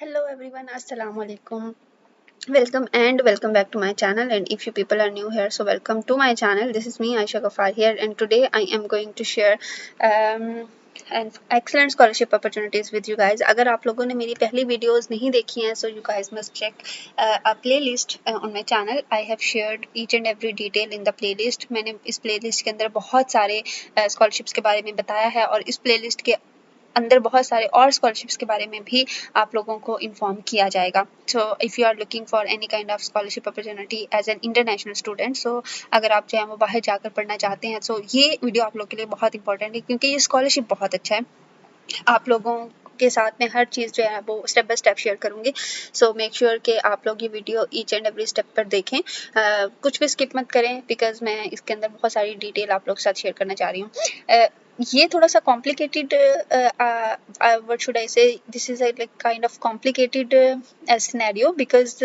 Hello everyone, Assalamu alaikum. Welcome back to my channel. And if you people are new here, so welcome to my channel. This is me, Aisha Ghaffar here, and today I am going to share an excellent scholarship opportunities with you guys. अगर आप लोगों ने मेरी पहली videos नहीं देखी हैं, so you guys must check a playlist on my channel. I have shared each and every detail in the playlist. मैंने इस playlist के अंदर बहुत सारे scholarships के बारे में बताया है और इस playlist के अंदर बहुत सारे और स्कॉलरशिप्स के बारे में भी आप लोगों को इन्फॉर्म किया जाएगा. So if you are looking for any kind of scholarship opportunity as an international student, so अगर आप जो है वो बाहर जाकर पढ़ना चाहते हैं, सो ये वीडियो आप लोग के लिए बहुत इंपॉर्टेंट है क्योंकि ये स्कॉलरशिप बहुत अच्छा है. आप लोगों के साथ में हर चीज़ जो है वो स्टेप बाय स्टेप शेयर करूँगी. सो मेक श्योर कि आप लोग ये video each and every step पर देखें. कुछ भी स्किप मत करें बिकॉज मैं इसके अंदर बहुत सारी डिटेल आप लोग के साथ शेयर करना चाह रही हूँ. ये थोड़ा सा कॉम्प्लिकेटेड, व्हाट शुड आई से, this is like kind of complicated scenario because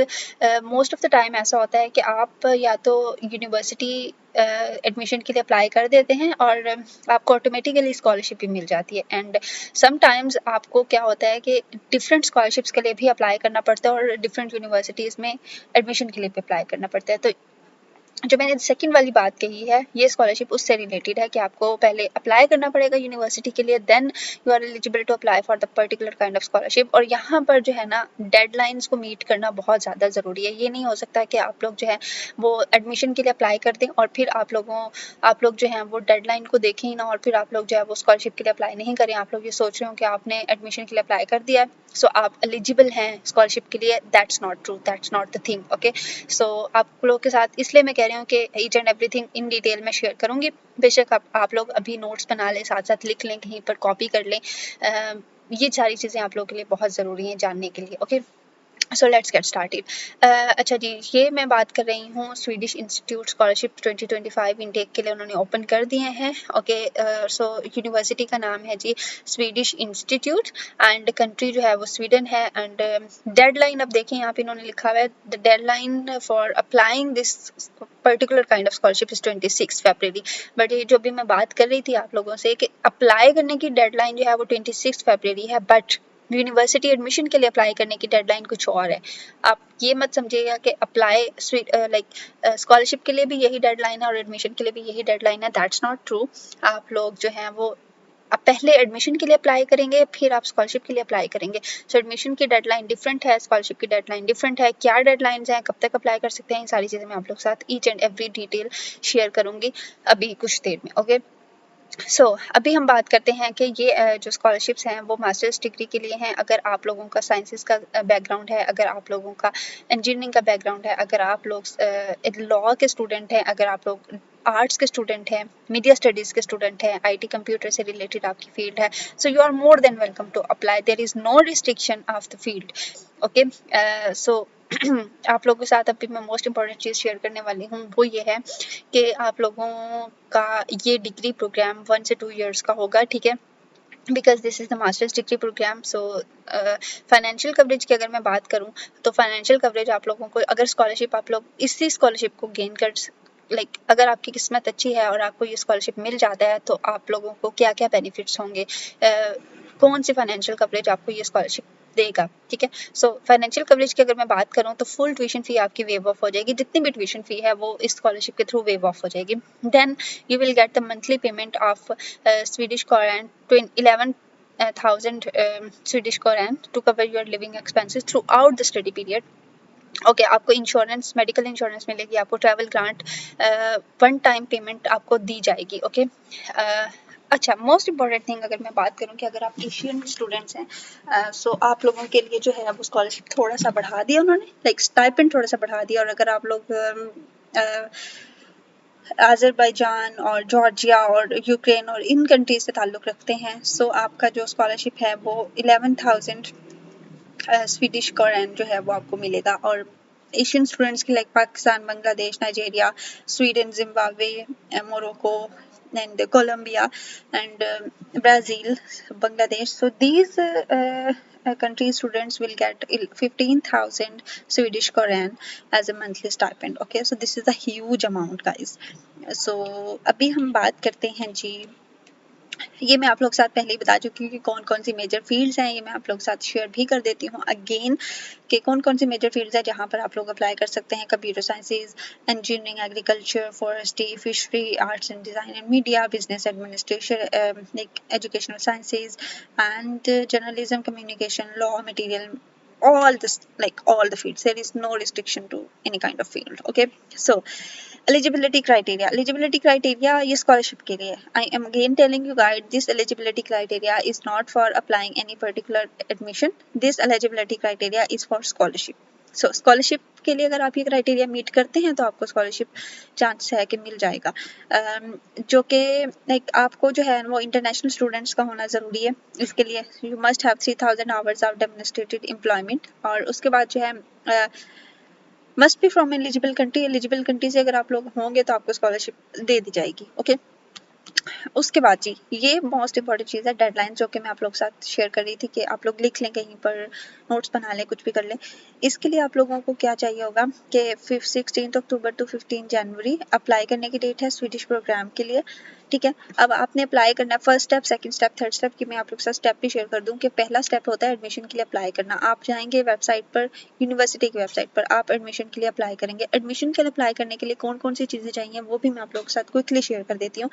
most of the time ऐसा होता है कि आप या तो यूनिवर्सिटी एडमिशन के लिए अप्लाई कर देते हैं और आपको ऑटोमेटिकली स्कॉलरशिप भी मिल जाती है. एंड समटाइम्स आपको क्या होता है कि डिफरेंट स्कॉलरशिप्स के लिए भी अप्लाई करना पड़ता है और डिफरेंट यूनिवर्सिटीज़ में एडमिशन के लिए भी अप्लाई करना पड़ता है. तो जो मैंने सेकंड वाली बात कही है, ये स्कॉलरशिप उससे रिलेटेड है कि आपको पहले अप्लाई करना पड़ेगा यूनिवर्सिटी के लिए, then you are eligible to apply for the particular kind of scholarship. और यहाँ पर जो है ना, डेडलाइंस को मीट करना बहुत ज़्यादा ज़रूरी है. ये नहीं हो सकता कि आप लोग जो है वो एडमिशन के लिए अप्लाई कर दें और फिर आप लोग जो हैं वो डेडलाइन को देखें ही ना और फिर आप लोग जो है वो स्कॉलरशिप के लिए अप्लाई नहीं करें. आप लोग ये सोच रहे हो कि आपने एडमिशन के लिए अप्लाई कर दिया है, सो आप एलिजिबल हैं स्कॉलरशिप के लिए. That's not true, that's not the thing. Okay, so आप लोग के साथ इसलिए मैं कह रही हूँ कि each and everything in detail में शेयर करूँगी. बेशक आप लोग अभी नोट्स बना लें, साथ साथ लिख लें, कहीं पर कॉपी कर लें. ये सारी चीज़ें आप लोगों के लिए बहुत ज़रूरी हैं जानने के लिए. Okay, so let's get started. अच्छा जी, ये मैं बात कर रही हूँ स्वीडिश इंस्टीट्यूट स्कॉलरशिप 2025 इनटेक के लिए उन्होंने ओपन कर दिए हैं. ओके, सो यूनिवर्सिटी का नाम है जी स्वीडिश इंस्टीट्यूट एंड कंट्री जो है वो स्वीडन है. एंड डेडलाइन अब देखें, यहाँ पे इन्होंने लिखा हुआ है the deadline for applying this particular kind of scholarship is 26 February. But ये जो भी मैं बात कर रही थी आप लोगों से कि अप्लाई करने की डेडलाइन जो है वो 26 फरवरी है, बट यूनिवर्सिटी एडमिशन के लिए अप्लाई करने की डेडलाइन कुछ और है. आप ये मत समझिएगा कि अप्लाई लाइक स्कॉलरशिप के लिए भी यही डेडलाइन है और एडमिशन के लिए भी यही डेडलाइन है. That's not true. आप लोग जो हैं वो आप पहले एडमिशन के लिए अप्लाई करेंगे, फिर आप स्कॉलरशिप के लिए अप्लाई करेंगे. सो एडमिशन की डेडलाइन डिफरेंट है, स्कॉलरशिप की डेडलाइन डिफरेंट है. क्या डेडलाइंस हैं, कब तक अप्लाई कर सकते हैं, इन सारी चीज़ें मैं आप लोग के साथ each and every detail share करूँगी अभी कुछ देर में. ओके, सो अभी हम बात करते हैं कि ये जो स्कॉलरशिप्स हैं वो मास्टर्स डिग्री के लिए हैं. अगर आप लोगों का साइंसेस का बैकग्राउंड है, अगर आप लोगों का इंजीनियरिंग का बैकग्राउंड है, अगर आप लोग लॉ के स्टूडेंट हैं, अगर आप लोग आर्ट्स के स्टूडेंट हैं, मीडिया स्टडीज़ के स्टूडेंट हैं, आईटी कंप्यूटर से रिलेटेड आपकी फील्ड है, so you are more than welcome to apply. There is no restriction of the field. Okay, so आप लोगों के साथ अभी मैं मोस्ट इम्पॉर्टेंट चीज़ शेयर करने वाली हूँ वो ये है कि आप लोगों का ये डिग्री प्रोग्राम 1 से 2 इयर्स का होगा. ठीक है, because this is the masters degree programme. So financial coverage की अगर मैं बात करूँ तो फाइनेंशियल कवरेज आप लोगों को, अगर स्कॉलरशिप आप लोग इसी स्कॉलरशिप को गेन कर अगर आपकी किस्मत अच्छी है और आपको ये स्कॉलरशिप मिल जाता है तो आप लोगों को क्या क्या बेनिफिट्स होंगे, कौन सी फाइनेंशियल कवरेज आपको ये स्कॉलरशिप देगा. ठीक है, सो फाइनेंशियल कवरेज की अगर मैं बात करूँ तो फुल ट्यूशन फी आपकी वेव ऑफ हो जाएगी. जितनी भी ट्यूशन फी है वो इस स्कॉलरशिप के थ्रू वेव ऑफ हो जाएगी. Then you will get the monthly payment of Swedish kronor 11,000 Swedish koran to cover your living expenses throughout the study period. Okay, आपको इंश्योरेंस, मेडिकल इंश्योरेंस मिलेगी, आपको travel grant, one time payment आपको दी जाएगी. Okay, अच्छा, most important thing अगर मैं बात करूं कि अगर आप एशियन स्टूडेंट्स हैं, सो आप लोगों के लिए जो है वो स्कॉलरशिप थोड़ा सा बढ़ा दिया उन्होंने, लाइक स्टाइपेंड थोड़ा सा बढ़ा दिया. और अगर आप लोग अज़रबैजान और जॉर्जिया और यूक्रेन और इन कंट्रीज से ताल्लुक़ रखते हैं, सो आपका जो स्कॉलरशिप है वो 11,000 स्वीडिश कोरन जो है वो आपको मिलेगा. और एशियन स्टूडेंट्स की like Pakistan, Bangladesh, Nigeria, Sweden, Zimbabwe, Morocco and Colombia and Brazil, Bangladesh. So these country students will get 15,000 Swedish koran as a monthly stipend. Okay, so this is a huge amount, guys. So अभी हम बात करते हैं जी ये मैं आप लोग के साथ पहले ही बता चुकी हूँ कि कौन कौन सी मेजर फील्ड्स हैं। ये मैं आप लोग के साथ शेयर भी कर देती हूँ अगेन कि कौन कौन सी मेजर फील्ड्स हैं जहाँ पर आप लोग अप्लाई कर सकते हैं। Computer sciences, engineering, agriculture, forestry, fishery, arts and design and media, business administration, educational sciences and journalism, communication, law, material, all this, like all the fields. There is no restriction to any kind of field. Okay, so eligibility criteria ये scholarship के लिए. I am again telling you guys, this eligibility criteria is not for applying any particular admission. This eligibility criteria is for scholarship. So scholarship के लिए अगर आप ये criteria meet करते हैं तो आपको स्कॉलरशिप चांस है कि मिल जाएगा, जो कि लाइक आपको जो है वो इंटरनेशनल स्टूडेंट्स का होना ज़रूरी है. इसके लिए you must have 3000 hours of demonstrated employment. और उसके बाद जो है must be from eligible country. Eligible country से अगर आप लोग होंगे तो आपको स्कॉलरशिप दे दी जाएगी. ओके, उसके बाद जी ये मोस्ट इंपॉर्टेंट चीज़ है, डेडलाइन, जो कि मैं आप लोग के साथ शेयर कर रही थी कि आप लोग लिख लें, कहीं पर नोट्स बना लें, कुछ भी कर लें. इसके लिए आप लोगों को क्या चाहिए होगा कि 16 अक्टूबर टू 15 जनवरी अप्लाई करने की डेट है स्वीडिश प्रोग्राम के लिए. ठीक है, अब आपने अप्लाई करना है. First step, second step, third step की मैं आप लोग के साथ स्टेप भी शेयर कर दूं कि पहला स्टेप होता है एडमिशन के लिए अप्लाई करना. आप जाएंगे वेबसाइट पर, यूनिवर्सिटी की वेबसाइट पर, आप एडमिशन के लिए अप्लाई करेंगे. एडमिशन के लिए अप्लाई करने के लिए कौन कौन सी चीज़ें चाहिए वो भी मैं आप लोग के साथ क्विकली शेयर कर देती हूँ.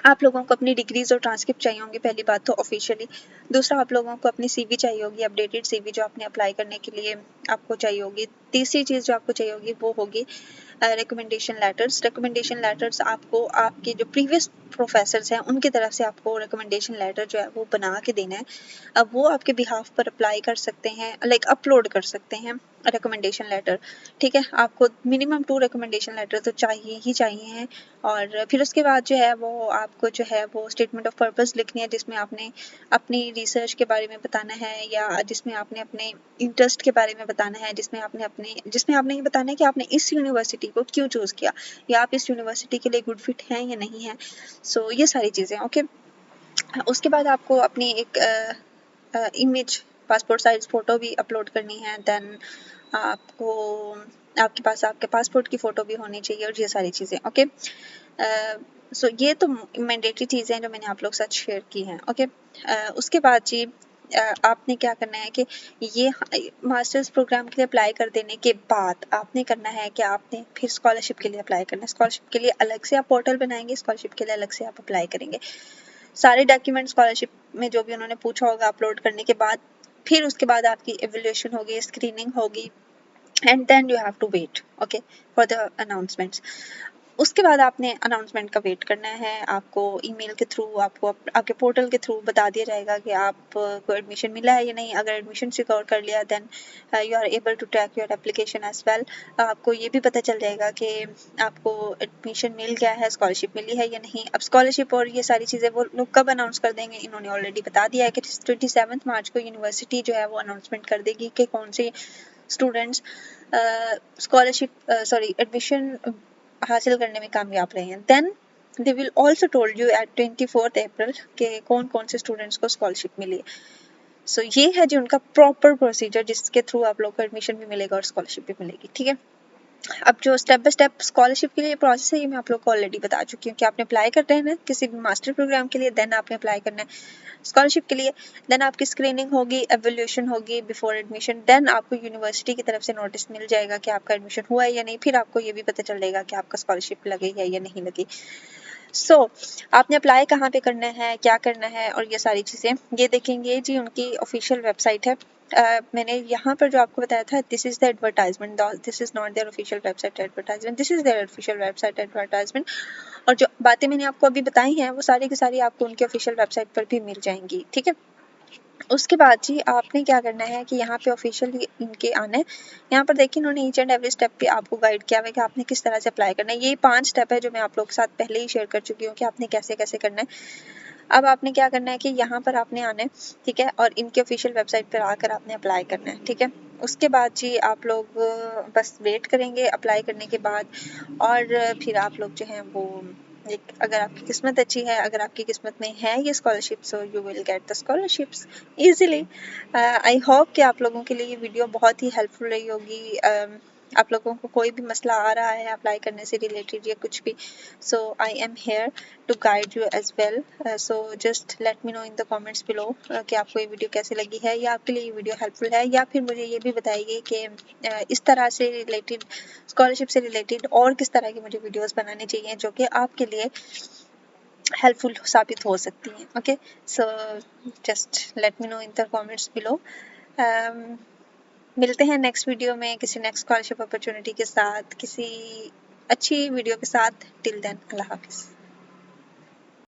आप लोगों को अपनी डिग्रीज और ट्रांसक्रिप्ट चाहिए होंगे, पहली बात तो ऑफिशियली. दूसरा, आप लोगों को अपनी सीवी चाहिए होगी, अपडेटेड सीवी जो आपने अप्लाई करने के लिए आपको चाहिए होगी. तीसरी चीज़ जो आपको चाहिए होगी वो होगी रिकमेंडेशन लेटर्स. रिकमेंडेशन लेटर्स आपको आपके जो प्रीवियस प्रोफेसर्स हैं उनकी तरफ से आपको रिकमेंडेशन लेटर जो है वो बना के देना है. अब वो आपके बिहाफ पर अप्लाई कर सकते हैं, लाइक अपलोड कर सकते हैं रिकमेंडेशन लेटर. ठीक है, आपको मिनिमम 2 रिकमेंडेशन लेटर तो चाहिए ही चाहिए हैं. और फिर उसके बाद जो है वो आपको जो है वो स्टेटमेंट ऑफ पर्पस लिखनी है, जिसमें आपने अपनी रिसर्च के बारे में बताना है, या जिसमें आपने अपने इंटरेस्ट के बारे में बताना है, जिसमें आपने ये बताना है कि आपने इस यूनिवर्सिटी को क्यों चूज़ किया, या आप इस यूनिवर्सिटी के लिए गुड फिट हैं या नहीं है. सो ये सारी चीज़ें. ओके, उसके बाद आपको अपनी एक इमेज, पासपोर्ट साइज फ़ोटो भी अपलोड करनी है. देन आपको आपके पास आपके पासपोर्ट की फ़ोटो भी होनी चाहिए, और ये सारी चीज़ें. ओके, सो ये तो मैंडेटरी चीज़ें हैं जो मैंने आप लोग के साथ शेयर की हैं. ओके, उसके बाद जी आपने क्या करना है कि ये मास्टर्स प्रोग्राम के लिए अप्लाई कर देने के बाद आपने करना है कि आपने फिर स्कॉलरशिप के लिए अप्लाई करना है. स्कॉलरशिप के लिए अलग से आप पोर्टल बनाएंगे, स्कॉलरशिप के लिए अलग से आप अप्लाई करेंगे. सारे डॉक्यूमेंट स्कॉलरशिप में जो भी उन्होंने पूछा होगा अपलोड करने के बाद, फिर उसके बाद आपकी एवल्यूएशन होगी, स्क्रीनिंग होगी, and then you have to wait okay for the announcements. उसके बाद आपने अनाउंसमेंट का वेट करना है. आपको ईमेल के थ्रू, आपको आपके पोर्टल के थ्रू बता दिया जाएगा कि आपको एडमिशन मिला है या नहीं. अगर एडमिशन सिक्योर कर लिया then you are able to track your application as well. आपको ये भी पता चल जाएगा कि आपको एडमिशन मिल गया है, स्कॉलरशिप मिली है या नहीं. अब स्कॉलरशिप और ये सारी चीज़ें वो लोग कब अनाउंस कर देंगे, इन्होंने ऑलरेडी बता दिया है कि 27 मार्च को यूनिवर्सिटी जो है वो अनाउंसमेंट कर देगी कि कौन से स्टूडेंट्स स्कॉलरशिप एडमिशन हासिल करने में कामयाब रहे हैं. Then they will also told you at 24 April के कौन कौन से स्टूडेंट्स को स्कॉलरशिप मिली है. सो ये है जी उनका प्रॉपर प्रोसीजर, जिसके थ्रू आप लोग को एडमिशन भी मिलेगा और स्कॉलरशिप भी मिलेगी. ठीक है, अब जो स्टेप बाय स्टेप स्कॉलरशिप के लिए प्रोसेस है ये मैं आप लोग को ऑलरेडी बता चुकी हूँ कि आपने अप्लाई करना है ना किसी भी मास्टर प्रोग्राम के लिए, देन आपने अप्लाई करना है स्कॉलरशिप के लिए. देन आपकी स्क्रीनिंग होगी, एवल्यूएशन होगी बिफोर एडमिशन. देन आपको यूनिवर्सिटी की तरफ से नोटिस मिल जाएगा कि आपका एडमिशन हुआ है या नहीं. फिर आपको ये भी पता चल जाएगा कि आपका स्कॉलरशिप लगी है या नहीं लगी. सो आपने अप्लाई कहाँ पे करना है, क्या करना है, और ये सारी चीज़ें ये देखेंगे जी उनकी ऑफिशियल वेबसाइट है. मैंने यहाँ पर जो आपको बताया था, this is the advertisement, this is not there official website advertisement, this is there official website advertisement. और जो बातें मैंने आपको अभी बताई हैं वो सारी की सारी आपको उनकी ऑफिशियल वेबसाइट पर भी मिल जाएंगी. ठीक है, उसके बाद जी आपने क्या करना है कि यहाँ पे ऑफिशियली इनके आना है. यहाँ पर देखिए इन्होंने ईच एंड एवरी स्टेप पे आपको गाइड किया हुआ है कि आपने किस तरह से अप्लाई करना है. ये 5 स्टेप है जो मैं आप लोग के साथ पहले ही शेयर कर चुकी हूँ कि आपने कैसे कैसे करना है. अब आपने क्या करना है कि यहाँ पर आपने आना है, ठीक है, और इनके ऑफिशियल वेबसाइट पर आकर आपने अप्लाई करना है. ठीक है, उसके बाद जी आप लोग बस वेट करेंगे अप्लाई करने के बाद, और फिर आप लोग जो हैं वो अगर आपकी किस्मत अच्छी है, अगर आपकी किस्मत में है ये scholarship, so you will get the scholarships easily. I hope कि आप लोगों के लिए ये वीडियो बहुत ही हेल्पफुल रही होगी. आप लोगों को कोई भी मसला आ रहा है अप्लाई करने से रिलेटेड या कुछ भी, so I am here to guide you as well. So just let me know in the comments below कि आपको ये वीडियो कैसी लगी है, या आपके लिए ये वीडियो हेल्पफुल है, या फिर मुझे ये भी बताइए कि इस तरह से रिलेटेड, स्कॉलरशिप से रिलेटेड और किस तरह की मुझे वीडियोस बनानी चाहिए जो कि आपके लिए हेल्पफुल साबित हो सकती हैं। Okay, so just let me know in the comments below. मिलते हैं नेक्स्ट वीडियो में किसी नेक्स्ट स्कॉलरशिप अपॉर्चुनिटी के साथ, किसी अच्छी वीडियो के साथ। टिल देन, अल्लाह हाफिज़।